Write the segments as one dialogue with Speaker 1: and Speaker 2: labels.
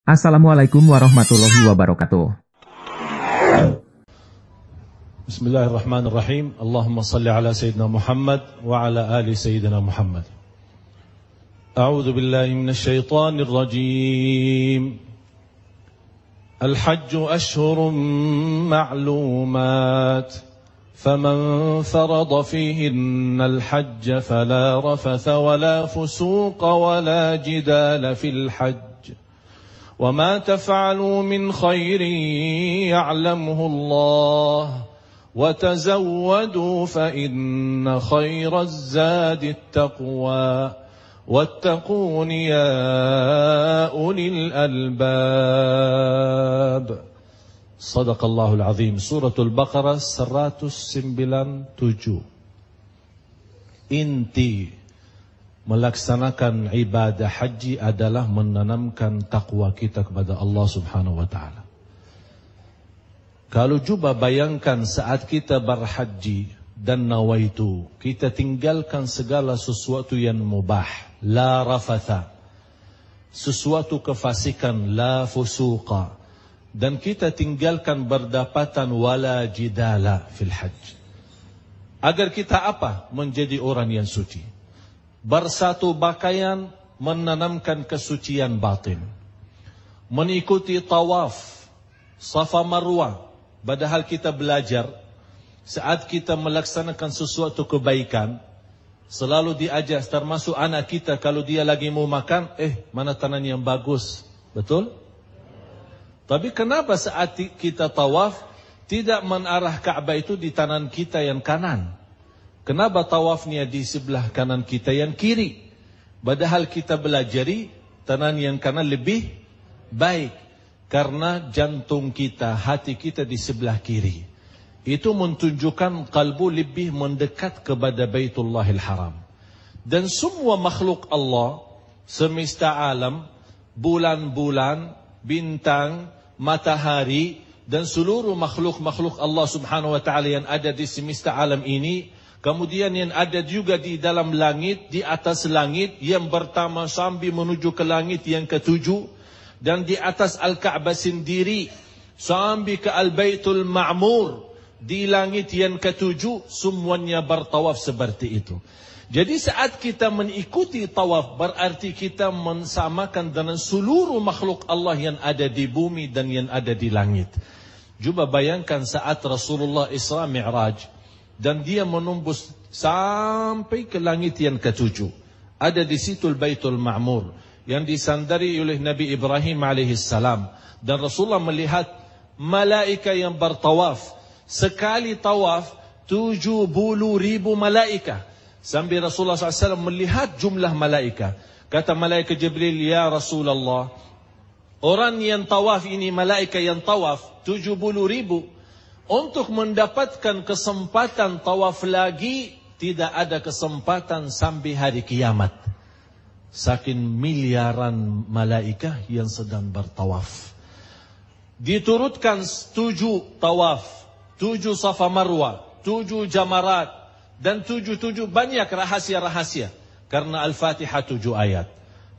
Speaker 1: Assalamualaikum warahmatullahi wabarakatuh.
Speaker 2: Bismillahirrahmanirrahim. Allahumma salli ala Sayyidina Muhammad wa ala ali Sayyidina Muhammad. A'udzu billahi minasy syaithanir rajim. Al-hajju ashhurun ma'lumat. Faman farada fihinna al-hajja fala rafatha wala fusuqa wala jidala fil hajj. وما تفعلوا من خير يعلمه الله وتزودوا فإن خير الزاد التقوى واتقون يا أولي الألباب. صدق الله العظيم. سورة البقرة 197. Inti melaksanakan ibadah haji adalah menanamkan takwa kita kepada Allah Subhanahu wa taala. Kalau coba bayangkan saat kita berhaji dan nawaitu, kita tinggalkan segala sesuatu yang mubah, la rafatha, sesuatu kefasikan, la fusuqa, dan kita tinggalkan berdapatan wala jidala fil hajj. Agar kita apa? Menjadi orang yang suci. Bersatu pakaian menanamkan kesucian batin. Mengikuti tawaf Safa Marwah. Padahal kita belajar saat kita melaksanakan sesuatu kebaikan, selalu diajar, termasuk anak kita kalau dia lagi mau makan, mana tangan yang bagus, betul? Tapi kenapa saat kita tawaf tidak menarah Ka'bah itu di tangan kita yang kanan? Kenapa tawafnya di sebelah kanan kita yang kiri? Padahal kita belajari tangan yang kanan lebih baik. Karena jantung kita, hati kita di sebelah kiri. Itu menunjukkan kalbu lebih mendekat kepada Baitullahil Haram. Dan semua makhluk Allah, semesta alam, bulan-bulan, bintang, matahari, dan seluruh makhluk-makhluk Allah Subhanahu wa ta'ala yang ada di semesta alam ini, kemudian yang ada juga di dalam langit, di atas langit, yang pertama sambil menuju ke langit yang ketujuh, dan di atas Al-Ka'bah sendiri, sambil ke Al-Baitul Ma'mur, di langit yang ketujuh, semuanya bertawaf seperti itu. Jadi saat kita mengikuti tawaf, berarti kita mensamakan dengan seluruh makhluk Allah yang ada di bumi dan yang ada di langit. Coba bayangkan saat Rasulullah Isra Mi'raj, dan dia menembus sampai ke langit yang ketujuh. Ada di situ Baitul Ma'mur yang disandari oleh Nabi Ibrahim alaihissalam. Dan Rasulullah melihat malaika yang bertawaf. Sekali tawaf 70,000 malaika. Sambil Rasulullah SAW melihat jumlah malaika. Kata malaikat Jibril, ya Rasulullah, orang yang tawaf ini, malaika yang tawaf 70,000, untuk mendapatkan kesempatan tawaf lagi, tidak ada kesempatan sampai hari kiamat. Saking miliaran malaikah yang sedang bertawaf. Diturutkan 7 tawaf, 7 Safa Marwah, 7 jamarat, dan 7 banyak rahasia-rahasia. Karena Al-Fatihah 7 ayat.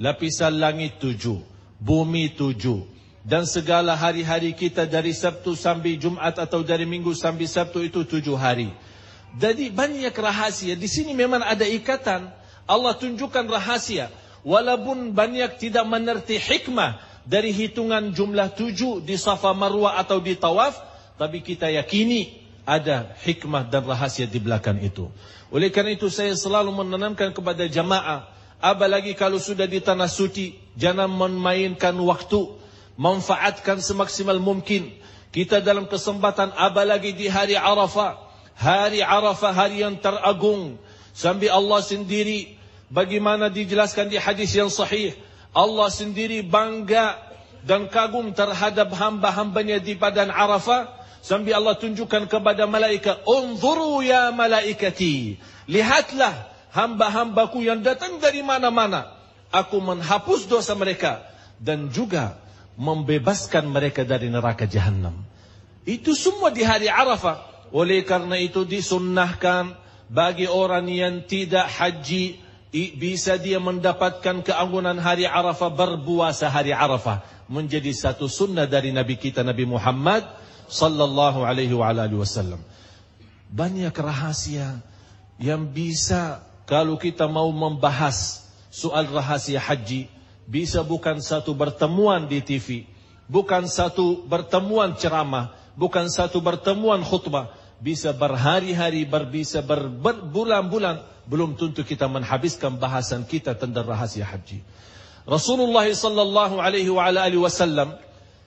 Speaker 2: Lapisan langit 7, bumi 7. Dan segala hari-hari kita dari Sabtu sampai Jumat atau dari Minggu sampai Sabtu itu 7 hari. Jadi banyak rahasia. Di sini memang ada ikatan. Allah tunjukkan rahasia. Walaupun banyak tidak mengerti hikmah dari hitungan jumlah 7 di Safa Marwah atau di Tawaf, tapi kita yakini ada hikmah dan rahasia di belakang itu. Oleh karena itu saya selalu menanamkan kepada jamaah, apalagi kalau sudah di tanah suci, jangan memainkan waktu. Manfaatkan semaksimal mungkin. Kita dalam kesempatan apalagi di hari Arafah. Hari Arafah, hari yang teragung. Sambil Allah sendiri, bagaimana dijelaskan di hadis yang sahih, Allah sendiri bangga dan kagum terhadap hamba-hambanya di padang Arafah. Sambil Allah tunjukkan kepada malaikat, unzuru ya malaikati, lihatlah hamba-hambaku yang datang dari mana-mana. Aku menghapus dosa mereka dan juga membebaskan mereka dari neraka Jahannam. Itu semua di hari Arafah. Oleh karena itu disunnahkan bagi orang yang tidak haji bisa dia mendapatkan keanggunan hari Arafah, berpuasa hari Arafah. Menjadi satu sunnah dari Nabi kita, Nabi Muhammad sallallahu alaihi wasallam. Banyak rahasia yang bisa, kalau kita mau membahas soal rahasia haji, bisa bukan satu pertemuan di TV, bukan satu pertemuan ceramah, bukan satu pertemuan khutbah, bisa berhari-hari, bisa berbulan-bulan, belum tentu kita menghabiskan bahasan kita tentang rahasia haji. Rasulullah sallallahu alaihi wasallam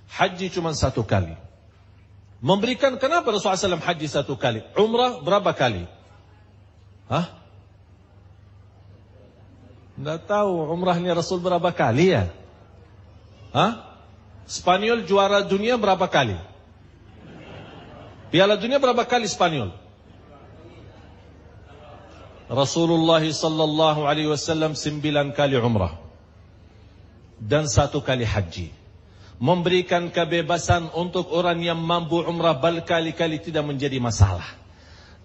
Speaker 2: haji cuma satu kali. Memberikan, kenapa Rasulullah SAW haji satu kali? Umrah berapa kali? Tidak tahu umrahnya Rasul berapa kali ya? Spanyol juara dunia berapa kali? Piala dunia berapa kali Spanyol? Rasulullah sallallahu alaihi wasallam 9 kali umrah dan 1 kali haji. Memberikan kebebasan untuk orang yang mampu umrah berkali-kali tidak menjadi masalah.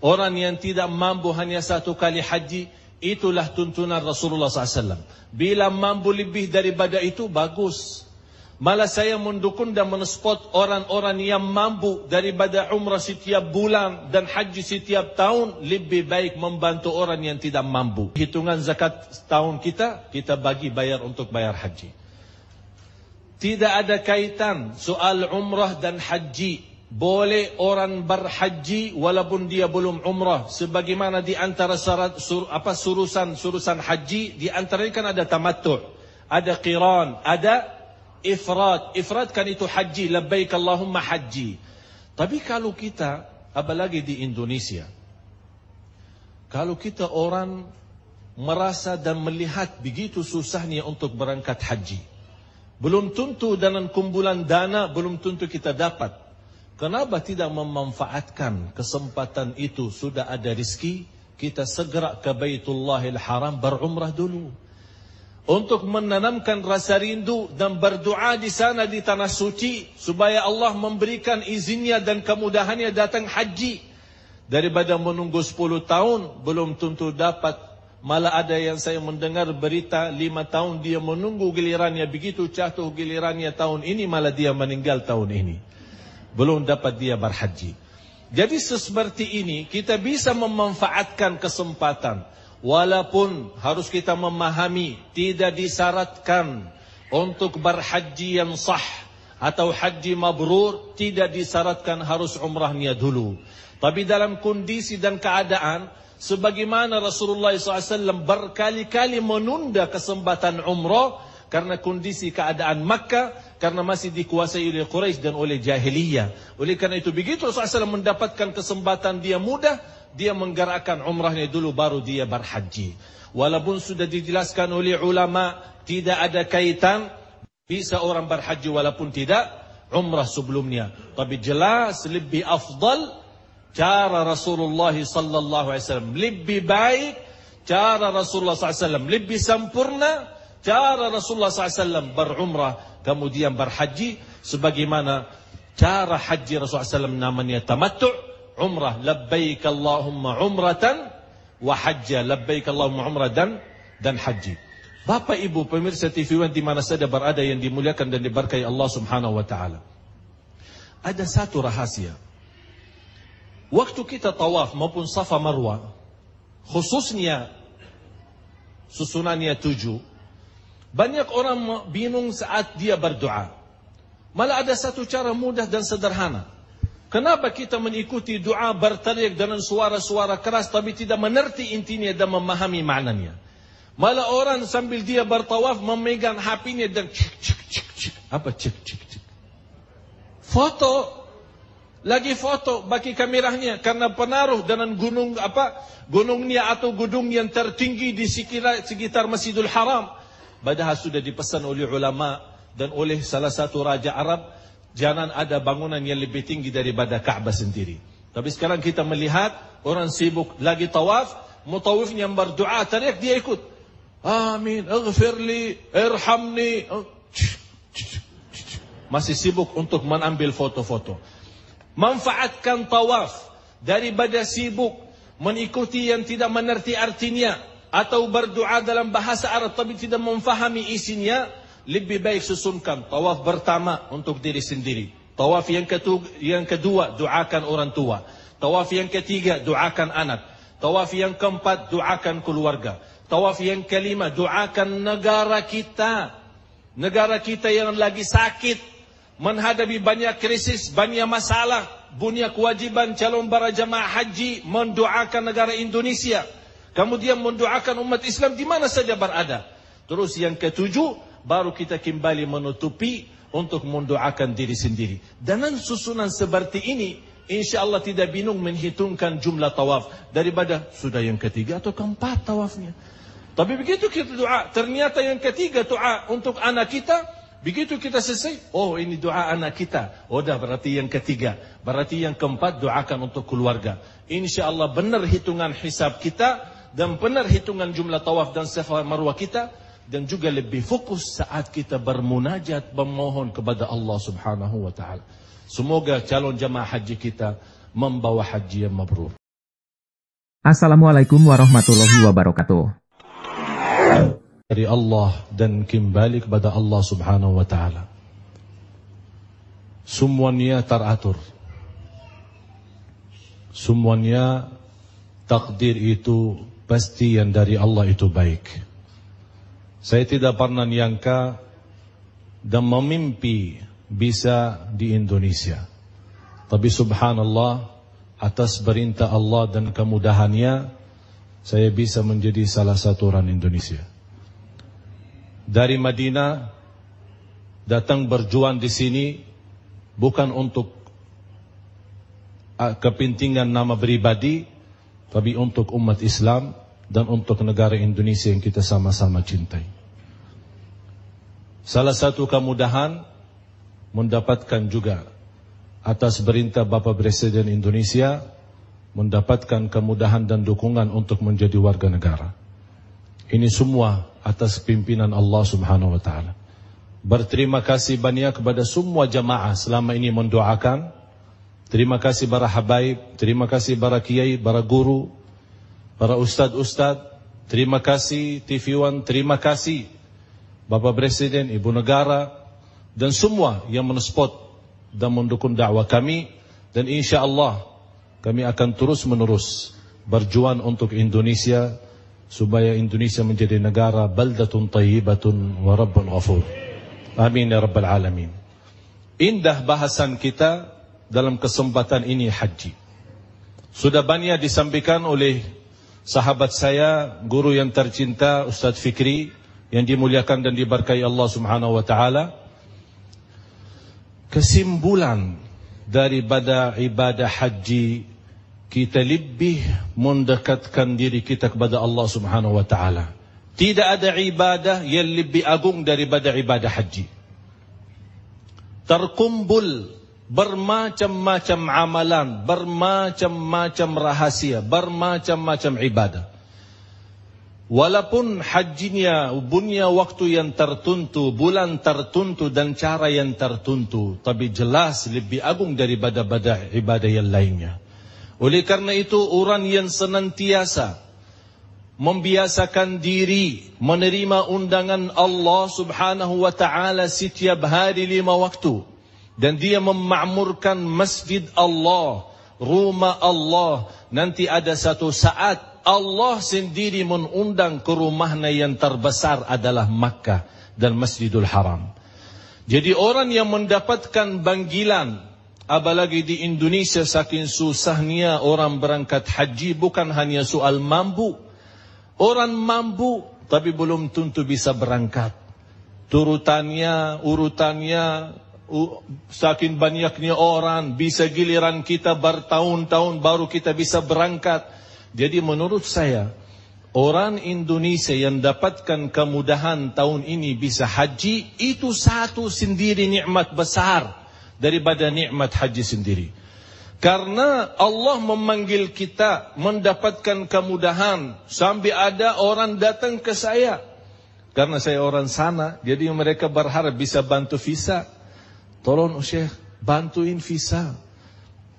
Speaker 2: Orang yang tidak mampu hanya 1 kali haji, itulah tuntunan Rasulullah SAW. Bila mampu lebih daripada itu, bagus. Malah saya mendukung dan mensupport orang-orang yang mampu daripada umrah setiap bulan dan haji setiap tahun. Lebih baik membantu orang yang tidak mampu. Hitungan zakat tahun kita bagi bayar untuk bayar haji. Tidak ada kaitan soal umrah dan haji. Boleh orang berhaji walaupun dia belum umrah. Sebagaimana di antara syarat surusan haji, di antaranya kan ada tamattu', ada qiran, ada ifrad. Ifrad kan itu haji, labbaik Allahumma haji. Tapi kalau kita, apalagi di Indonesia, kalau kita orang merasa dan melihat begitu susahnya untuk berangkat haji, belum tentu dengan kumpulan dana, belum tentu kita dapat. Kenapa tidak memanfaatkan kesempatan itu? Sudah ada rezeki, kita segera ke Baitullahil Haram berumrah dulu. Untuk menanamkan rasa rindu dan berdoa di sana di tanah suci, supaya Allah memberikan izinnya dan kemudahannya datang haji. Daripada menunggu 10 tahun, belum tentu dapat. Malah ada yang saya mendengar berita 5 tahun dia menunggu gilirannya, begitu jatuh gilirannya tahun ini, malah dia meninggal tahun ini. Belum dapat dia berhaji. Jadi seperti ini kita bisa memanfaatkan kesempatan. Walaupun harus kita memahami, tidak disyaratkan untuk berhaji yang sah atau haji mabrur, tidak disyaratkan harus umrahnya dulu. Tapi dalam kondisi dan keadaan sebagaimana Rasulullah SAW berkali-kali menunda kesempatan umrah karena kondisi keadaan Makkah, karena masih dikuasai oleh Quraisy dan oleh jahiliyah. Oleh karena itu begitu Rasulullah SAW mendapatkan kesempatan dia mudah, dia menggerakkan umrahnya dulu baru dia berhaji. Walaupun sudah dijelaskan oleh ulama tidak ada kaitan, bisa orang berhaji walaupun tidak umrah sebelumnya. Tapi jelas lebih afdal cara Rasulullah sallallahu alaihi wasallam, lebih baik cara Rasulullah sallallahu alaihi wasallam, lebih sempurna cara Rasulullah sallallahu alaihi wasallam berumrah kemudian berhaji, sebagaimana cara haji Rasulullah sallallahu alaihi wasallam namanya tamattu', umrah, labbaik Allahumma umratan wa hajja, labbaik Allahumma umrah dan haji. Bapak Ibu pemirsa TV One di mana saja berada yang dimuliakan dan diberkahi Allah Subhanahu wa taala. Ada satu rahasia. Waktu kita tawaf maupun Safa Marwah, khususnya susunannya 7, banyak orang bingung saat dia berdoa. Malah ada satu cara mudah dan sederhana. Kenapa kita mengikuti doa berteriak dengan suara-suara keras tapi tidak mengerti intinya dan memahami maknanya? Malah orang sambil dia bertawaf memegang HP-nya dan cek. Apa cek? Foto. Lagi foto bagi kameranya karena penaruh dengan gunungnya atau gedung yang tertinggi di sekitar Masjidil Haram. Padahal sudah dipesan oleh ulama dan oleh salah satu raja Arab, jangan ada bangunan yang lebih tinggi daripada Ka'bah sendiri. Tapi sekarang kita melihat orang sibuk lagi tawaf, mutawifnya yang berdoa teriak dia ikut. Amin, ighfirli, irhamni. Masih sibuk untuk mengambil foto-foto. Manfaatkan tawaf daripada sibuk mengikuti yang tidak mengerti artinya atau berdoa dalam bahasa Arab tapi tidak memfahami isinya, lebih baik susunkan tawaf pertama untuk diri sendiri, tawaf yang kedua doakan orang tua, tawaf yang ketiga doakan anak, tawaf yang keempat doakan keluarga, tawaf yang kelima doakan negara kita yang lagi sakit, menghadapi banyak krisis, banyak masalah, punya kewajiban calon para jamaah haji mendoakan negara Indonesia, kemudian mendoakan umat Islam di mana saja berada. Terus yang ketujuh, baru kita kembali menutupi untuk mendoakan diri sendiri. Dengan susunan seperti ini, insya Allah tidak bingung menghitungkan jumlah tawaf daripada sudah yang ketiga atau keempat tawafnya. Tapi begitu kita doa, ternyata yang ketiga doa untuk anak kita, begitu kita selesai, oh ini doa anak kita, oh dah berarti yang ketiga, berarti yang keempat doakan untuk keluarga. Insya Allah benar hitungan hisab kita, dan benar hitungan jumlah tawaf dan safa marwah kita, dan juga lebih fokus saat kita bermunajat memohon kepada Allah Subhanahu wa taala. Semoga calon jamaah haji kita membawa haji yang mabrur.
Speaker 1: Assalamualaikum warahmatullahi wabarakatuh.
Speaker 2: Dari Allah dan kembali kepada Allah Subhanahu wa taala. Semuanya teratur. Semuanya takdir itu pasti yang dari Allah itu baik. Saya tidak pernah nyangka dan memimpi bisa di Indonesia. Tapi subhanallah, atas perintah Allah dan kemudahannya, saya bisa menjadi salah satu orang Indonesia. Dari Madinah datang berjuang di sini bukan untuk kepentingan nama pribadi, tapi untuk umat Islam dan untuk negara Indonesia yang kita sama-sama cintai. Salah satu kemudahan mendapatkan juga atas perintah Bapak Presiden Indonesia, mendapatkan kemudahan dan dukungan untuk menjadi warga negara. Ini semua atas pimpinan Allah Subhanahu wa taala. Berterima kasih banyak kepada semua jamaah selama ini mendoakan. Terima kasih para habaib, terima kasih para kiai, para guru, para ustad-ustad, terima kasih TV One, terima kasih Bapak Presiden, Ibu Negara, dan semua yang mensupport dan mendukung dakwah kami. Dan insya Allah kami akan terus-menerus berjuang untuk Indonesia, supaya Indonesia menjadi negara baldatun tayyibatun wa rabbun ghafur. Amin ya rabbal alamin. Indah bahasan kita dalam kesempatan ini haji. Sudah banyak disampaikan oleh sahabat saya, guru yang tercinta Ustaz Fikri, yang dimuliakan dan diberkahi Allah Subhanahu wa taala. Kesimpulan daripada ibadah haji, kita lebih mendekatkan diri kita kepada Allah Subhanahu wa taala. Tidak ada ibadah yang lebih agung daripada ibadah haji. Terkumpul bermacam-macam amalan, bermacam-macam rahasia, bermacam-macam ibadah. Walaupun hajinya punya waktu yang tertentu, bulan tertentu dan cara yang tertentu, tapi jelas lebih agung daripada ibadah yang lainnya. Oleh karena itu, orang yang senantiasa membiasakan diri menerima undangan Allah Subhanahu wa taala setiap hari 5 waktu, dan dia memakmurkan masjid Allah, rumah Allah, nanti ada satu saat Allah sendiri mengundang ke rumahnya yang terbesar adalah Makkah dan Masjidul Haram. Jadi orang yang mendapatkan panggilan, apalagi di Indonesia saking susahnya orang berangkat haji, bukan hanya soal mampu. Orang mampu tapi belum tentu bisa berangkat. Urutannya saking banyaknya orang, bisa giliran kita bertahun-tahun baru kita bisa berangkat. Jadi menurut saya, orang Indonesia yang dapatkan kemudahan tahun ini bisa haji, itu satu sendiri nikmat besar daripada nikmat haji sendiri. Karena Allah memanggil kita mendapatkan kemudahan, sampai ada orang datang ke saya. Karena saya orang sana, jadi mereka berharap bisa bantu visa. Tolong Syekh, bantuin visa.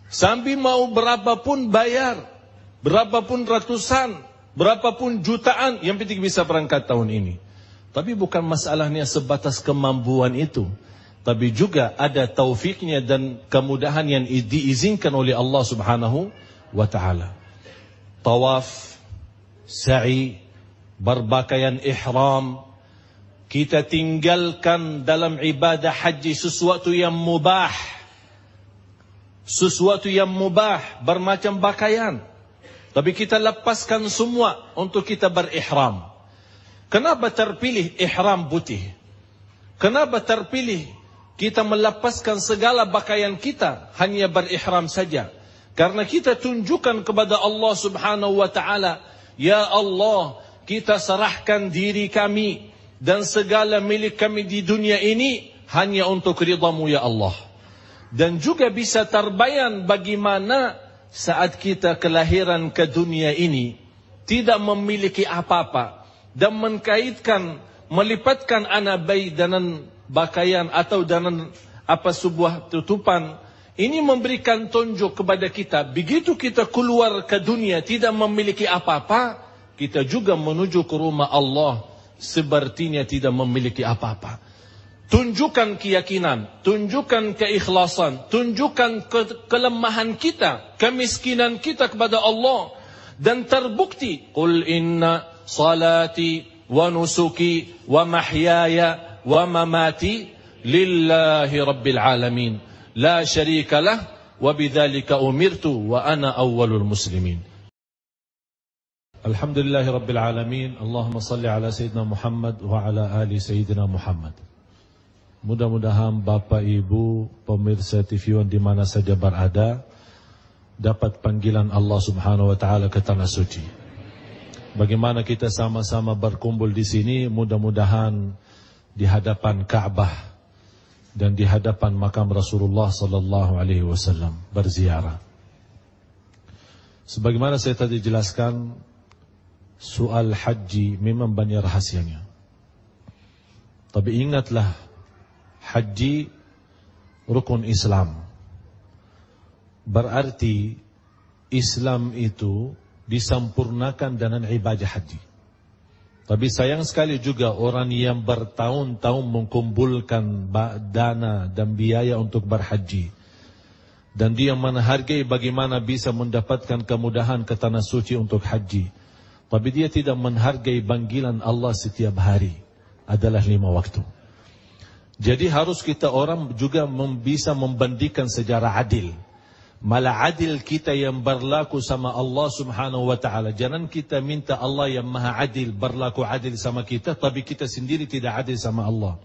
Speaker 2: Sampai mau berapapun bayar, berapapun ratusan, berapapun jutaan, yang penting bisa berangkat tahun ini. Tapi bukan masalahnya sebatas kemampuan itu, tapi juga ada taufiknya dan kemudahan yang diizinkan oleh Allah Subhanahu wa ta'ala. Tawaf, sa'i, berpakaian ihram, kita tinggalkan dalam ibadah haji sesuatu yang mubah. Sesuatu yang mubah, bermacam pakaian. Tapi kita lepaskan semua untuk kita berihram. Kenapa terpilih ihram putih? Kenapa terpilih kita melepaskan segala pakaian kita, hanya berihram saja? Karena kita tunjukkan kepada Allah Subhanahu wa ta'ala, ya Allah, kita serahkan diri kami dan segala milik kami di dunia ini hanya untuk ridhamu ya Allah. Dan juga bisa terbayang bagaimana saat kita kelahiran ke dunia ini tidak memiliki apa-apa dan mengkaitkan, melipatkan anak bayi dengan pakaian atau dengan apa sebuah tutupan. Ini memberikan tunjuk kepada kita, begitu kita keluar ke dunia tidak memiliki apa-apa, kita juga menuju ke rumah Allah sepertinya tidak memiliki apa-apa. Tunjukkan keyakinan, tunjukkan keikhlasan, tunjukkan kelemahan kita, kemiskinan kita kepada Allah. Dan terbukti, Qul inna salati wa nusuki wa mahyaya wa mamati lillahi rabbil alamin. La syarika lah wa bidzalika umirtu wa ana awwalul muslimin. Alhamdulillahi rabbil alamin. Allahumma salli ala Sayyidina Muhammad wa ala ali Sayyidina Muhammad. Mudah-mudahan Bapak Ibu pemirsa TV One di mana saja berada dapat panggilan Allah Subhanahu wa taala ke tanah suci. Bagaimana kita sama-sama berkumpul di sini, mudah-mudahan di hadapan Ka'bah dan di hadapan makam Rasulullah sallallahu alaihi wasallam berziarah. Sebagaimana saya tadi jelaskan, soal haji memang banyak rahasianya. Tapi ingatlah, haji rukun Islam. Berarti Islam itu disempurnakan dengan ibadah haji. Tapi sayang sekali juga orang yang bertahun-tahun mengumpulkan dana dan biaya untuk berhaji, dan dia menghargai bagaimana bisa mendapatkan kemudahan ke tanah suci untuk haji, tapi dia tidak menghargai panggilan Allah setiap hari adalah 5 waktu. Jadi harus kita orang juga bisa membandingkan secara adil. Malah adil kita yang berlaku sama Allah Subhanahu wa ta'ala. Jangan kita minta Allah yang maha adil berlaku adil sama kita, tapi kita sendiri tidak adil sama Allah.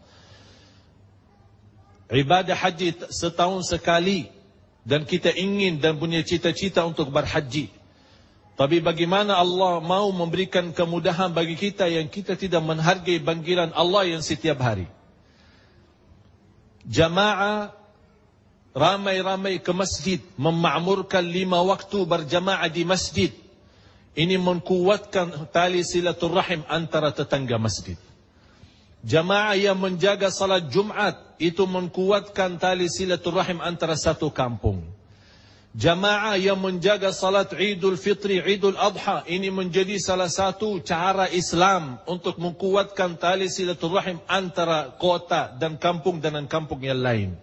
Speaker 2: Ibadah haji setahun sekali, dan kita ingin dan punya cita-cita untuk berhaji. Tapi bagaimana Allah mau memberikan kemudahan bagi kita yang kita tidak menghargai panggilan Allah yang setiap hari. Jamaah ramai-ramai ke masjid, memakmurkan 5 waktu berjamaah di masjid. Ini menguatkan tali silaturrahim antara tetangga masjid. Jamaah yang menjaga salat Jumat, itu menguatkan tali silaturrahim antara satu kampung. Jamaah yang menjaga salat Idul Fitri, Idul Adha, ini menjadi salah satu cara Islam untuk menguatkan tali silaturrahim antara kota dan kampung dengan kampung yang lain.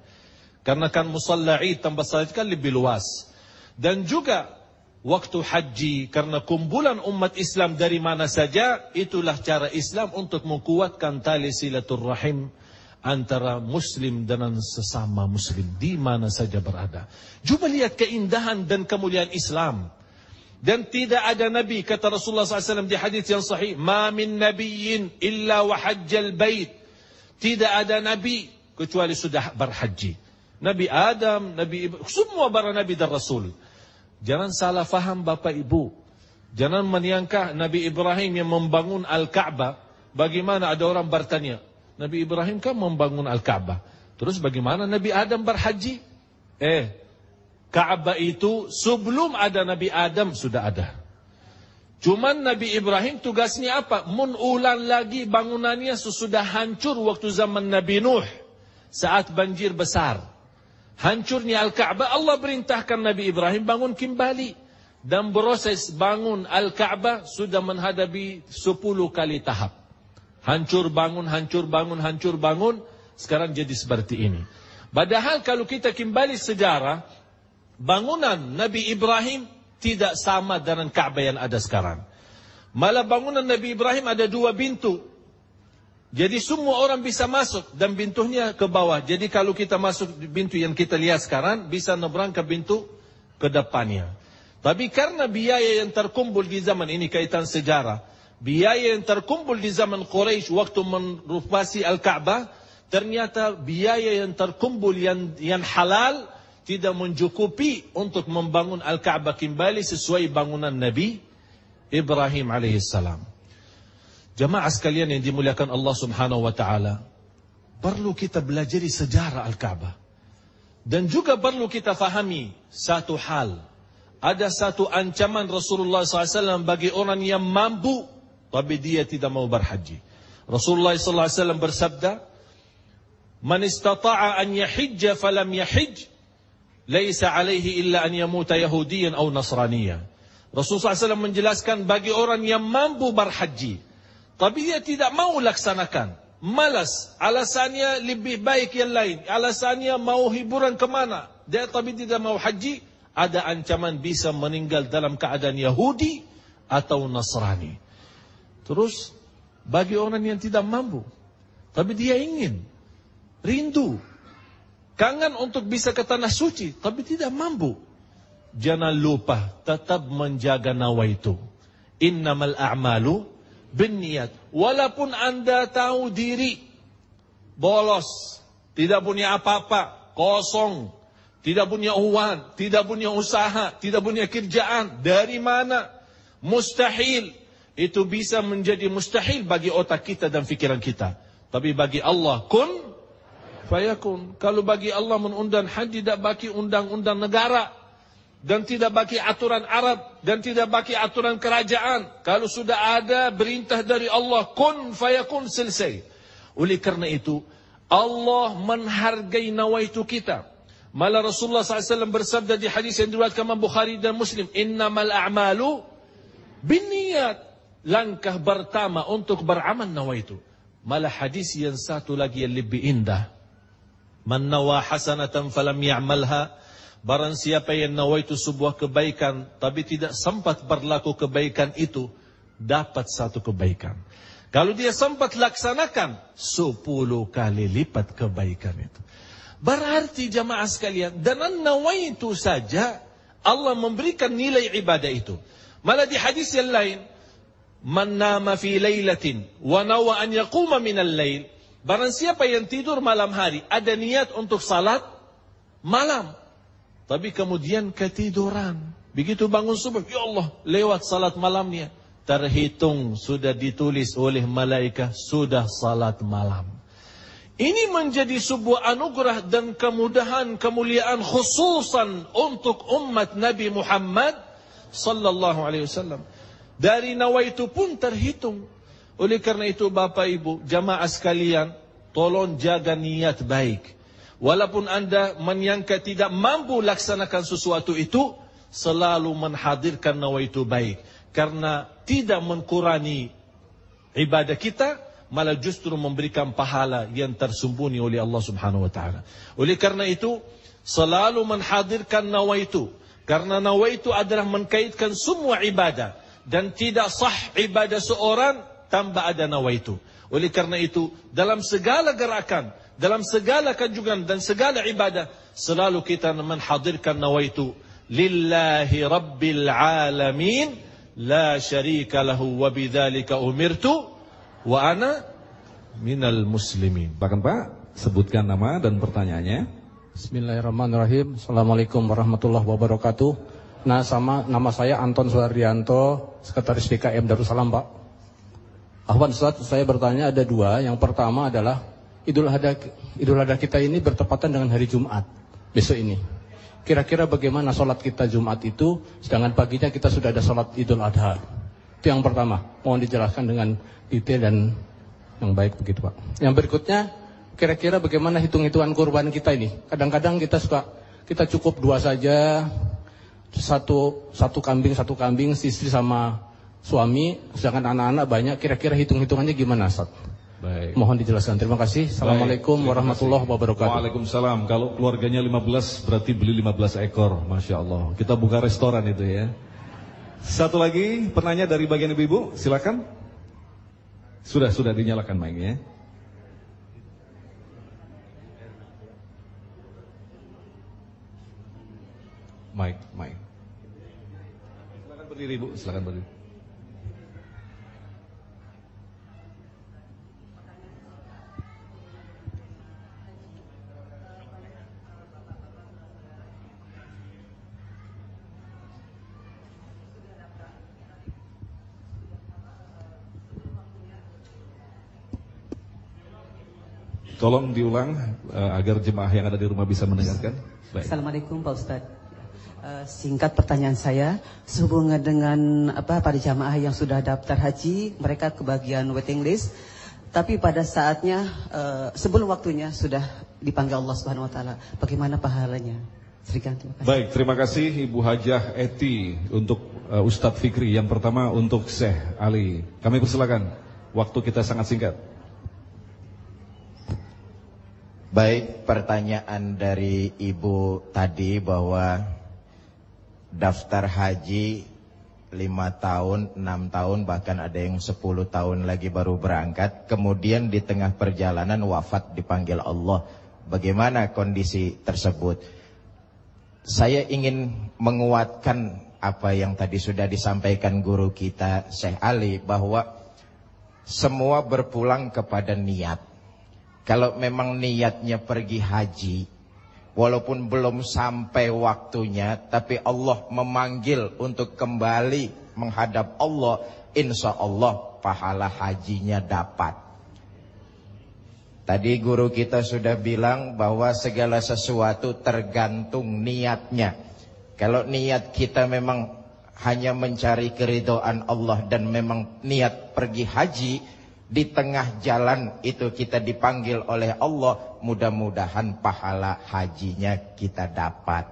Speaker 2: Karena kan musalla Id tambah salat kan lebih luas. Dan juga waktu haji, karena kumpulan umat Islam dari mana saja, itulah cara Islam untuk menguatkan tali silaturrahim antara muslim dengan sesama muslim di mana saja berada. Coba lihat keindahan dan kemuliaan Islam. Dan tidak ada nabi, kata Rasulullah SAW di hadis yang sahih, ma min nabiyyin illa wa hajjal bait. Tidak ada nabi kecuali sudah berhaji. Nabi Adam, Nabi Ibrahim, semua para nabi dan rasul. Jangan salah faham Bapak Ibu. Jangan menyangka Nabi Ibrahim yang membangun Al-Ka'bah. Bagaimana ada orang bertanya, Nabi Ibrahim kan membangun Al-Ka'bah, terus bagaimana Nabi Adam berhaji? Ka'bah itu sebelum ada Nabi Adam sudah ada. Cuman Nabi Ibrahim tugasnya apa? Mengulang lagi bangunannya sesudah hancur waktu zaman Nabi Nuh. Saat banjir besar, hancurnya Al-Ka'bah, Allah perintahkan Nabi Ibrahim bangun kembali. dan proses bangun Al-Ka'bah sudah menghadapi 10 kali tahap. Hancur bangun, hancur bangun, hancur bangun, sekarang jadi seperti ini. Padahal kalau kita kembali sejarah, bangunan Nabi Ibrahim tidak sama dengan Ka'bah yang ada sekarang. Malah bangunan Nabi Ibrahim ada 2 pintu. Jadi semua orang bisa masuk dan pintunya ke bawah. Jadi kalau kita masuk di pintu yang kita lihat sekarang, bisa nyebrang ke pintu ke depannya. Tapi karena biaya yang terkumpul di zaman ini, kaitan sejarah, biaya yang terkumpul di zaman Quraisy waktu merenovasi Al-Ka'bah, ternyata biaya yang terkumpul yang halal tidak mencukupi untuk membangun Al-Ka'bah kembali sesuai bangunan Nabi Ibrahim alaihissalam. Jamaah sekalian yang dimuliakan Allah subhanahu wa ta'ala, perlu kita belajar sejarah Al-Ka'bah. Dan juga perlu kita fahami satu hal. Ada satu ancaman Rasulullah SAW bagi orang yang mampu, tapi dia tidak mau berhaji. Rasulullah SAW bersabda, "Man istata'a an yahijja falam yahij, laisa alaihi illa an yamuta yahudiyan atau nasraniyan." Rasulullah SAW menjelaskan bagi orang yang mampu berhaji, tapi dia tidak mau laksanakan, malas, alasannya lebih baik yang lain, alasannya mau hiburan kemana, dia tapi tidak mau haji, ada ancaman bisa meninggal dalam keadaan Yahudi atau Nasrani. Terus bagi orang yang tidak mampu, tapi dia ingin, rindu, kangen untuk bisa ke tanah suci, tapi tidak mampu, jangan lupa tetap menjaga nawaitu. Innamal a'malu binniyat. Walaupun Anda tahu diri bolos, tidak punya apa-apa, kosong, tidak punya uang, tidak punya usaha, tidak punya kerjaan, dari mana? Mustahil. Itu bisa menjadi mustahil bagi otak kita dan fikiran kita. Tapi bagi Allah, kun fayakun. Kalau bagi Allah mengundang haji, tidak bagi undang-undang negara, dan tidak bagi aturan Arab, dan tidak bagi aturan kerajaan. Kalau sudah ada perintah dari Allah, kun fayakun, selesai. Oleh karena itu, Allah menghargai nawaitu kita. Malah Rasulullah SAW bersabda di hadis yang diriwayatkan Imam Bukhari dan Muslim, "Innamal a'malu binniyat." Langkah pertama untuk beramal nawaitu. Malah hadis yang satu lagi yang lebih indah, "Man nawa hasanatan falam ya'malha." Barang siapa yang nawaitu sebuah kebaikan tapi tidak sempat berlaku kebaikan itu, dapat satu kebaikan. Kalau dia sempat laksanakan, 10 kali lipat kebaikan itu. Berarti jamaah sekalian, dengan nawaitu saja Allah memberikan nilai ibadah itu. Malah di hadis yang lain, "Man nama fi lailatin wa nawa an yaquma minal lail." Barang siapa yang tidur malam hari, ada niat untuk salat malam, tapi kemudian ketiduran. Begitu bangun subuh, ya Allah, lewat salat malamnya, terhitung sudah ditulis oleh malaikat sudah salat malam. Ini menjadi sebuah anugerah dan kemudahan, kemuliaan khususan untuk umat Nabi Muhammad sallallahu alaihi wasallam. Dari nawaitu pun terhitung. Oleh karena itu Bapak Ibu, jamaah sekalian, tolong jaga niat baik. Walaupun Anda menyangka tidak mampu laksanakan sesuatu itu, selalu menghadirkan nawaitu baik. Karena tidak mengurangi ibadah kita, malah justru memberikan pahala yang tersembunyi oleh Allah subhanahu wa ta'ala. Oleh karena itu, selalu menghadirkan nawaitu. Karena nawaitu adalah mengkaitkan semua ibadah. Dan tidak sah ibadah seorang tanpa ada nawaitu. Oleh karena itu, dalam segala gerakan, dalam segala kunjungan dan segala ibadah, selalu kita menghadirkan nawaitu. Lillahi Rabbil Alamin, la syarika lahu, wa bidzalika umirtu, wa ana minal muslimin.
Speaker 3: Silakan Pak, sebutkan nama dan pertanyaannya.
Speaker 4: Bismillahirrahmanirrahim. Assalamualaikum warahmatullahi wabarakatuh. Nama saya Anton Suhardianto, Sekretaris DKM Darussalam, Pak. Ahwan Ustaz, saya bertanya ada 2. Yang pertama adalah Idul Adha kita ini bertepatan dengan hari Jumat besok ini. Kira-kira bagaimana sholat kita Jumat itu, sedangkan paginya kita sudah ada sholat Idul Adha. Itu yang pertama. Mohon dijelaskan dengan detail dan yang baik begitu, Pak. Yang berikutnya, kira-kira bagaimana hitung-hitungan kurban kita ini? Kadang-kadang kita cukup 2 saja, satu kambing istri sama suami, sedangkan anak-anak banyak, kira-kira hitung-hitungannya gimana, Ustaz?
Speaker 3: Baik.
Speaker 4: Mohon dijelaskan. Terima kasih. Assalamualaikum warahmatullahi wabarakatuh.
Speaker 3: Waalaikumsalam. Kalau keluarganya 15 berarti beli 15 ekor. Masya Allah. Kita buka restoran itu ya. Satu lagi pertanyaan dari bagian ibu-ibu. Silakan. Sudah dinyalakan mic-nya. Mic. Silakan berdiri ibu. Silakan berdiri. Tolong diulang agar jemaah yang ada di rumah bisa mendengarkan. Baik.
Speaker 5: Assalamualaikum Pak Ustadz. Singkat pertanyaan saya, sehubungan dengan para jamaah yang sudah daftar haji, mereka kebagian waiting list, tapi pada saatnya sebelum waktunya sudah dipanggil Allah Subhanahu Wa Taala. Bagaimana pahalanya? Terima kasih.
Speaker 3: Baik, terima kasih Ibu Hajah Eti untuk Ustadz Fikri. Yang pertama untuk Syekh Ali. Kami persilakan. Waktu kita sangat singkat.
Speaker 6: Baik, pertanyaan dari Ibu tadi bahwa daftar haji 5 tahun, 6 tahun, bahkan ada yang 10 tahun lagi baru berangkat. Kemudian di tengah perjalanan wafat dipanggil Allah. Bagaimana kondisi tersebut? Saya ingin menguatkan apa yang tadi sudah disampaikan guru kita Syekh Ali, bahwa semua berpulang kepada niat. Kalau memang niatnya pergi haji, walaupun belum sampai waktunya, tapi Allah memanggil untuk kembali menghadap Allah, insya Allah pahala hajinya dapat. Tadi guru kita sudah bilang bahwa segala sesuatu tergantung niatnya. Kalau niat kita memang hanya mencari keridhaan Allah dan memang niat pergi haji, di tengah jalan itu kita dipanggil oleh Allah, mudah-mudahan pahala hajinya kita dapat.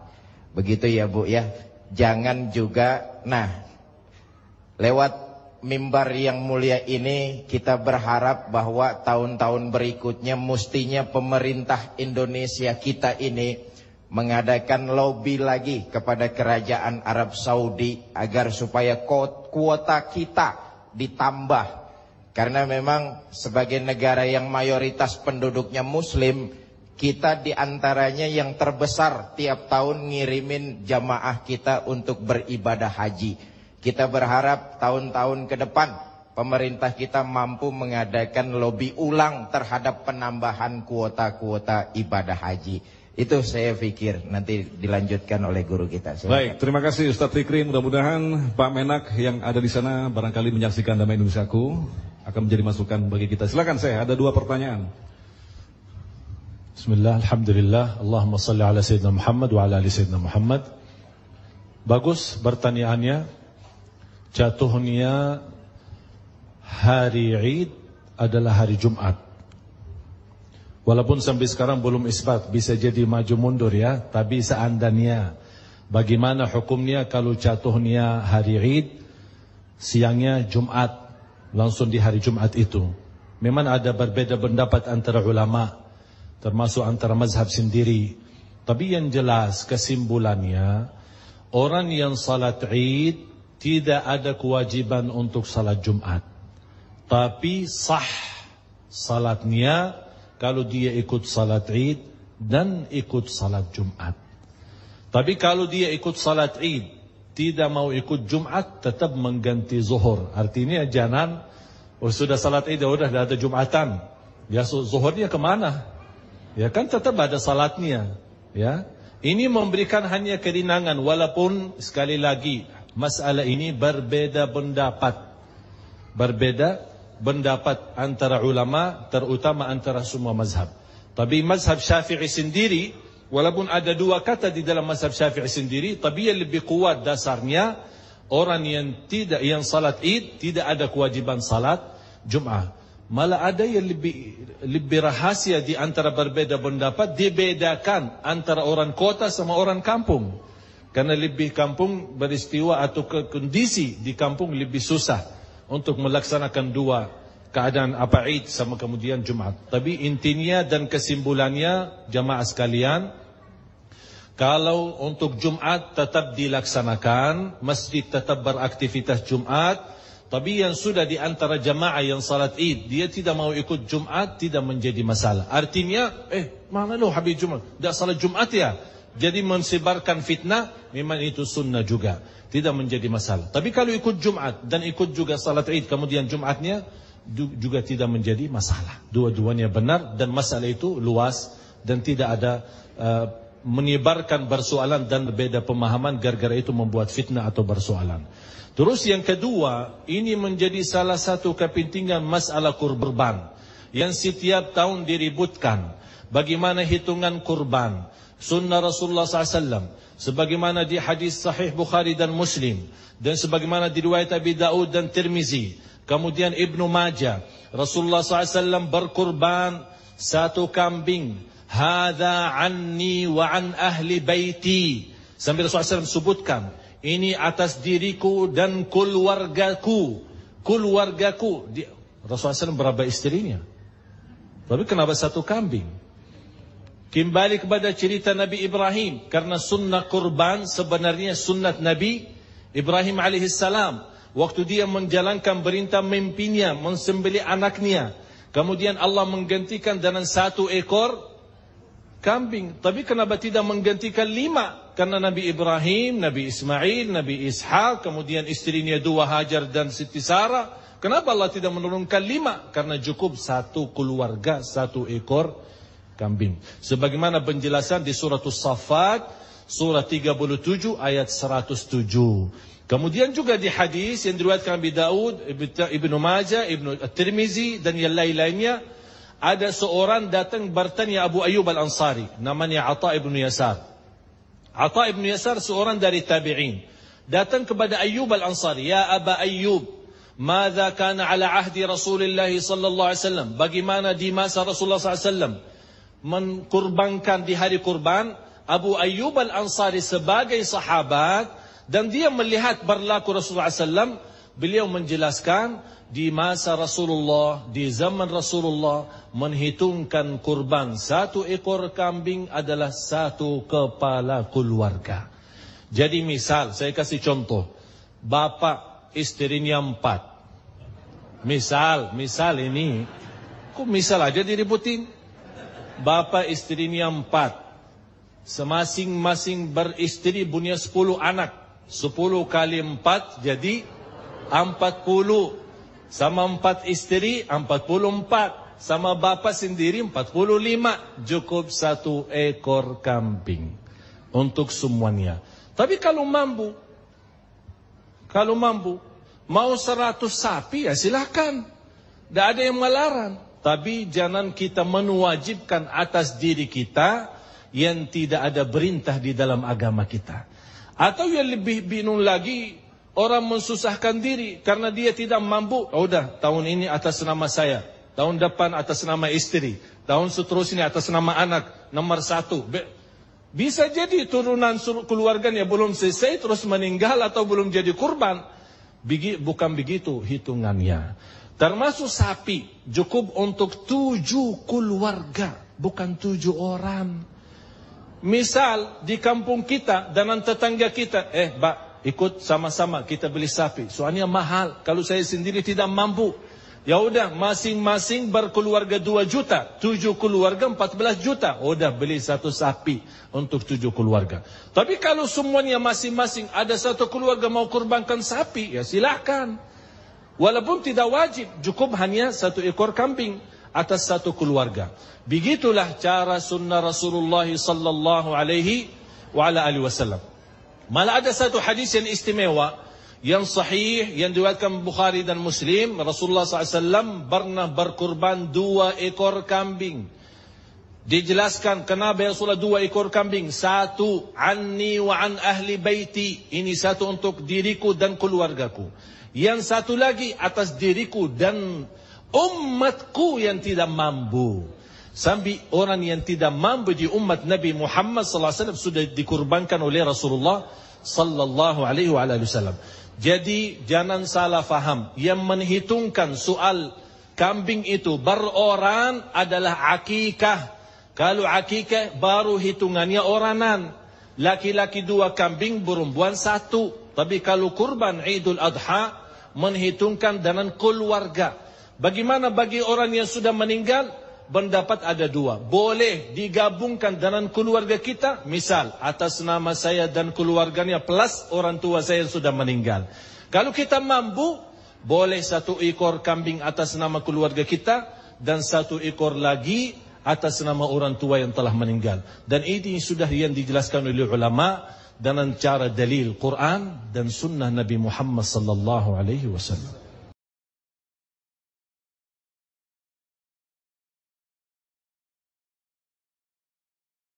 Speaker 6: Begitu ya Bu ya. Jangan juga, lewat mimbar yang mulia ini kita berharap bahwa tahun-tahun berikutnya mestinya pemerintah Indonesia kita ini mengadakan lobby lagi kepada kerajaan Arab Saudi agar supaya kuota kita ditambah. Karena memang sebagai negara yang mayoritas penduduknya muslim, kita diantaranya yang terbesar tiap tahun ngirimin jamaah kita untuk beribadah haji. Kita berharap tahun-tahun ke depan pemerintah kita mampu mengadakan lobby ulang terhadap penambahan kuota-kuota ibadah haji. Itu saya pikir nanti dilanjutkan oleh guru kita. Silakan.
Speaker 3: Baik, terima kasih Ustadz Fikri. Mudah-mudahan Pak Menak yang ada di sana barangkali menyaksikan Damai Indonesiaku akan menjadi masukan bagi kita. Silakan, saya ada 2 pertanyaan.
Speaker 2: Bismillah, alhamdulillah, Allahumma salli ala Sayyidina Muhammad wa ala ali Sayyidina Muhammad. Bagus pertanyaannya. Jatuhnya hari Id adalah hari Jumat. Walaupun sampai sekarang belum isbat, bisa jadi maju mundur ya. Tapi seandainya, bagaimana hukumnya kalau jatuhnya hari Id, siangnya Jumat, langsung di hari Jumat itu? Memang ada berbeda pendapat antara ulama, termasuk antara mazhab sendiri. Tapi yang jelas kesimpulannya, orang yang salat Id tidak ada kewajiban untuk salat Jumat. Tapi sah salatnya kalau dia ikut salat Id dan ikut salat Jumat. Tapi kalau dia ikut salat Id, tidak mau ikut Jumat, tetap mengganti zuhur. Artinya jangan, sudah salat Id, sudah ada Jumatan, ya zuhurnya kemana? Ya kan tetap ada salatnya. Ya, ini memberikan hanya kerinangan. Walaupun sekali lagi masalah ini berbeda pendapat antara ulama, terutama antara semua mazhab. Tapi mazhab Syafi'i sendiri, walaupun ada 2 kata di dalam mazhab Syafi'i sendiri, tapi yang lebih kuat dasarnya, orang yang salat Id tidak ada kewajiban salat Jum'ah. Malah ada yang lebih rahasia di antara berbeda pendapat, dibedakan antara orang kota sama orang kampung. Karena lebih kampung beristiwa atau kondisi di kampung lebih susah untuk melaksanakan dua keadaan apa Id sama kemudian Jumat. Tapi intinya dan kesimpulannya jamaah sekalian, kalau untuk Jumat tetap dilaksanakan, masjid tetap beraktivitas Jumat, tapi yang sudah di antara jamaah yang salat Id, dia tidak mau ikut Jumat, tidak menjadi masalah. Artinya, mana lo habis Jumat? Tidak salat Jumat ya? Jadi mensebarkan fitnah, memang itu sunnah juga. Tidak menjadi masalah. Tapi kalau ikut Jumat dan ikut juga salat Id, kemudian Jumatnya juga tidak menjadi masalah. Dua-duanya benar dan masalah itu luas dan tidak ada menyebarkan persoalan dan berbeda pemahaman gara-gara itu membuat fitnah atau persoalan. Terus yang kedua, ini menjadi salah satu kepentingan masalah kurban yang setiap tahun diributkan. Bagaimana hitungan kurban? Sunnah Rasulullah SAW, sebagaimana di hadis sahih Bukhari dan Muslim, dan sebagaimana di riwayat Abi Daud dan Tirmizi, kemudian Ibnu Majah, Rasulullah SAW berkurban satu kambing. Hadza anni wa an ahli baiti. Sambil Rasulullah SAW sebutkan, ini atas diriku dan keluargaku. Rasulullah SAW berapa istrinya? Tapi kenapa satu kambing? Kembali kepada cerita Nabi Ibrahim, karena sunnah kurban sebenarnya sunnat Nabi Ibrahim alaihissalam. Waktu dia menjalankan perintah mimpinya, mensembelih anaknya, kemudian Allah menggantikan dengan satu ekor kambing. Tapi kenapa tidak menggantikan 5? Karena Nabi Ibrahim, Nabi Ismail, Nabi Ishaq, kemudian istrinya 2 Hajar dan Siti Sarah. Kenapa Allah tidak menurunkan 5? Karena cukup satu keluarga, satu ekor kambing. Sebagaimana penjelasan di surah As-Saffat, surah 37 ayat 107. Kemudian juga di hadis yang diriwayatkan Abi Daud, Ibnu Majah, Ibnu Tirmizi dan yang lain-lainnya, ada seorang datang bertanya Abu Ayyub Al-Ansari, namanya Atha ibn Yasar. Atha ibn Yasar seorang dari tabi'in. Datang kepada Ayyub Al-Ansari, ya Aba Ayyub, madza kana ala ahdi Rasulullah sallallahu alaihi wasallam? Bagaimana di masa Rasulullah sallallahu alaihi wasallam mengkurbankan di hari kurban? Abu Ayyub Al-Ansari sebagai sahabat dan dia melihat berlaku Rasulullah SAW, beliau menjelaskan di masa Rasulullah, di zaman Rasulullah, menghitungkan kurban satu ekor kambing adalah satu kepala keluarga. Jadi misal, saya kasih contoh, bapak istrinya 4. Misal ini, kok misal aja diributin? Bapak istrinya 4. Semasing-masing beristri punya 10 anak. 10 kali 4 jadi 40. Sama 4 istri 44. Sama bapak sendiri 45. Cukup satu ekor kambing untuk semuanya. Tapi kalau mampu mau 100 sapi ya silakan. Tidak ada yang melarang. Tapi jangan kita mewajibkan atas diri kita yang tidak ada perintah di dalam agama kita. Atau yang lebih bingung lagi, orang mensusahkan diri karena dia tidak mampu. Oh, udah, tahun ini atas nama saya, tahun depan atas nama istri, tahun seterusnya atas nama anak, nomor 1. Bisa jadi turunan keluarganya belum selesai terus meninggal atau belum jadi kurban. Bukan begitu hitungannya. Termasuk sapi, cukup untuk 7 keluarga, bukan 7 orang. Misal di kampung kita dengan tetangga kita, Pak, ikut sama-sama kita beli sapi. Soalnya mahal, kalau saya sendiri tidak mampu. Ya udah, masing-masing berkeluarga 2 juta, 7 keluarga 14 juta. Udah beli satu sapi untuk 7 keluarga. Tapi kalau semuanya masing-masing ada satu keluarga mau kurbankan sapi, ya silakan. Walaupun tidak wajib, cukup hanya satu ekor kambing atas satu keluarga. Begitulah cara sunnah Rasulullah sallallahu alaihi wasallam. Malah ada satu hadis yang istimewa, yang sahih, yang diriwayatkan Bukhari dan Muslim. Rasulullah SAW pernah berkurban 2 ekor kambing. Dijelaskan kenapa Rasulullah 2 ekor kambing. 1 anni wa an ahli baiti. Ini 1 untuk diriku dan keluargaku. Yang 1 lagi atas diriku dan umatku yang tidak mampu. Sampai orang yang tidak mampu di umat Nabi Muhammad sallallahu alaihi wasallam sudah dikurbankan oleh Rasulullah sallallahu alaihi wasallam. Jadi jangan salah faham. Yang menghitungkan soal kambing itu beroran adalah akikah. Kalau akikah baru hitungannya oranan. Laki-laki 2 kambing, perempuan 1. Tapi kalau kurban Idul Adha menghitungkan dengan keluarga. Bagaimana bagi orang yang sudah meninggal? Pendapat ada 2. Boleh digabungkan dengan keluarga kita. Misal atas nama saya dan keluarganya plus orang tua saya yang sudah meninggal. Kalau kita mampu, boleh 1 ekor kambing atas nama keluarga kita dan 1 ekor lagi atas nama orang tua yang telah meninggal. Dan ini sudah yang dijelaskan oleh ulama dengan cara dalil Quran dan sunnah Nabi Muhammad sallallahu alaihi wasallam.